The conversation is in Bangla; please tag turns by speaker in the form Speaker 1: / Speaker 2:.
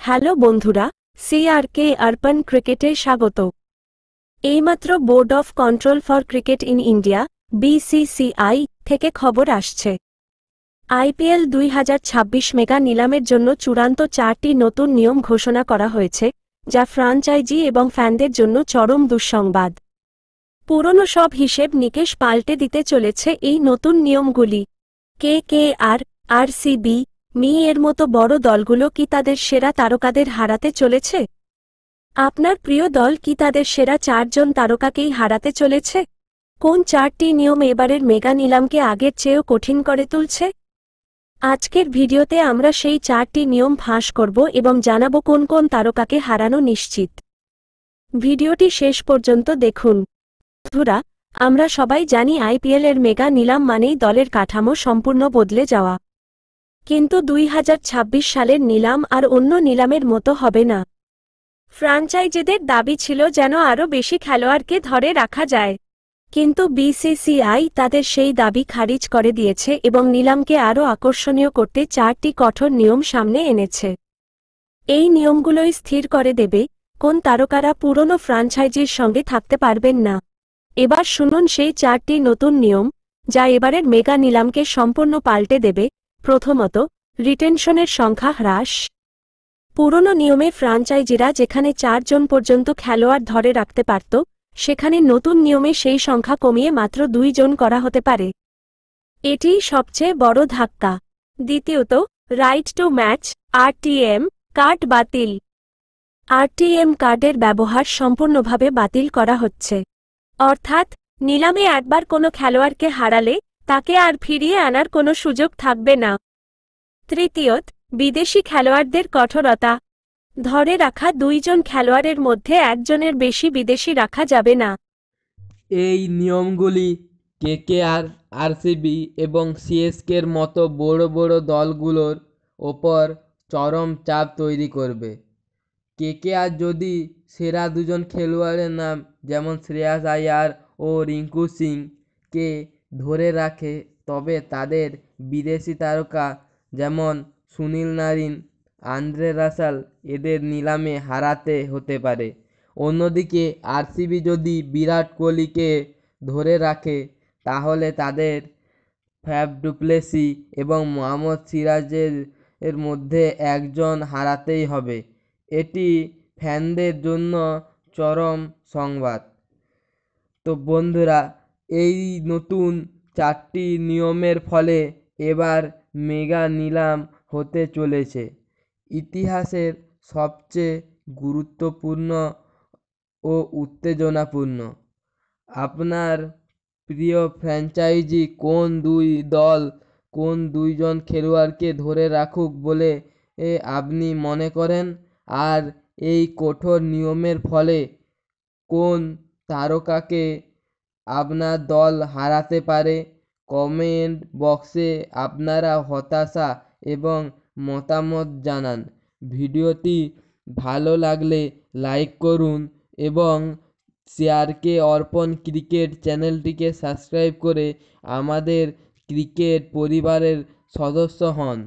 Speaker 1: হ্যালো বন্ধুরা, সিআরকে আরবান ক্রিকেটে স্বাগত। এইমাত্র board of control for cricket in India (BCCI) থেকে খবর আসছে। IPL 2026 মেগা নিলামের জন্য চূড়ান্ত 4টি নতুন নিয়ম ঘোষণা করা হয়েছে, যা ফ্র্যাঞ্চাইজি এবং ফ্যানদের জন্য চরম দুঃসংবাদ। পুরনো সব হিসেব নিকেশ পাল্টে দিতে চলেছে এই নতুন নিয়মগুলি। KKR, RCB, এর মতো বড় দলগুলো কি তাদের সেরা তারকাদের হারাতে চলেছে? আপনার প্রিয় দল কি তাদের সেরা 4 জন তারকাকেই হারাতে চলেছে? কোন 4টি নিয়ম এবারের মেগা নিলামকে আগের চেয়েও কঠিন করে তুলছে? আজকের ভিডিওতে আমরা সেই 4টি নিয়ম ফাঁস করব এবং জানাবো কোন কোন তারকাকে হারানো নিশ্চিত। ভিডিওটি শেষ পর্যন্ত দেখুন। বন্ধুরা, আমরা সবাই জানি IPL এর মেগা নিলাম মানেই দলের কাঠামো সম্পূর্ণ বদলে যাওয়া। কিন্তু 2026 সালের নিলাম আর অন্য নিলামের মতো হবে না। ফ্র্যাঞ্চাইজিদের দাবি ছিল যেন আরও বেশি খেলোয়াড়কে ধরে রাখা যায়। কিন্তু BCCI তাদের সেই দাবি খারিজ করে দিয়েছে এবং নিলামকে আরও আকর্ষণীয় করতে 4টি কঠোর নিয়ম সামনে এনেছে। এই নিয়মগুলোই স্থির করে দেবে কোন তারকারা পুরনো ফ্র্যাঞ্চাইজির সঙ্গে থাকতে পারবেন না। এবার শুনুন সেই 4টি নতুন নিয়ম, যা এবারের মেগা নিলামকে সম্পূর্ণ পাল্টে দেবে। প্রথমত, রিটেনশনের সংখ্যা হ্রাস। পুরনো নিয়মে ফ্র্যাঞ্চাইজিরা যেখানে 4 জন পর্যন্ত খেলোয়াড় ধরে রাখতে পারত, সেখানে নতুন নিয়মে সেই সংখ্যা কমিয়ে মাত্র 2 জন করা হতে পারে। এটিই সবচেয়ে বড় ধাক্কা। দ্বিতীয়ত, right two match (RTM) card বাতিল। RTM কার্ডের ব্যবহার সম্পূর্ণভাবে বাতিল করা হচ্ছে। অর্থাৎ, নিলামে একবার কোনো খেলোয়াড়কে হারালে তাকে আর ফিরিয়ে আনার কোনো সুযোগ থাকবে না। তৃতীয়ত, বিদেশি খেলোয়াড়দের কঠোরতা। ধরে রাখা 2 জন খেলোয়াড়ের মধ্যে একজনের বেশি বিদেশি রাখা যাবে না।
Speaker 2: এই নিয়মগুলি KKR, RCB এবং CSK'র মতো বড় বড় দলগুলোর ওপর চরম চাপ তৈরি করবে। KKR যদি সেরা 2 জন খেলোয়াড়ের নাম যেমন শ্রেয়াস আইয়ার ও রিঙ্কু সিংকে ধরে রাখে, তবে তাদের বিদেশি তারকা যেমন সুনীল নারিন, আন্দ্রে রাসেল এদের নিলামে হারাতে হতে পারে। অন্যদিকে RCB যদি বিরাট কোহলিকে ধরে রাখে, তাহলে তাদের ফ্যাফ ডু প্লেসি এবং মোহাম্মদ সিরাজের মধ্যে একজন হারাতেই হবে। এটি ফ্যানদের জন্য চরম সংবাদ। তো বন্ধুরা, এই নতুন 4টি নিয়মের ফলে এবার মেগা নিলাম হতে চলেছে ইতিহাসের সবচেয়ে গুরুত্বপূর্ণ ও উত্তেজনাপূর্ণ। আপনার প্রিয় ফ্র্যাঞ্চাইজি কোন 2 দল কোন 2 জন খেলোয়াড়কে ধরে রাখুক বলে আপনি মনে করেন? আর এই কঠোর নিয়মের ফলে কোন তারকাকে আপনার দল হারাতে পারে? কমেন্ট বক্সে আপনারা হতাশা এবং মতামত জানান। ভিডিওটি ভালো লাগলে লাইক করুন এবং সিআরকে অর্পণ ক্রিকেট চ্যানেলটিকে সাবস্ক্রাইব করে আমাদের ক্রিকেট পরিবারের সদস্য হন।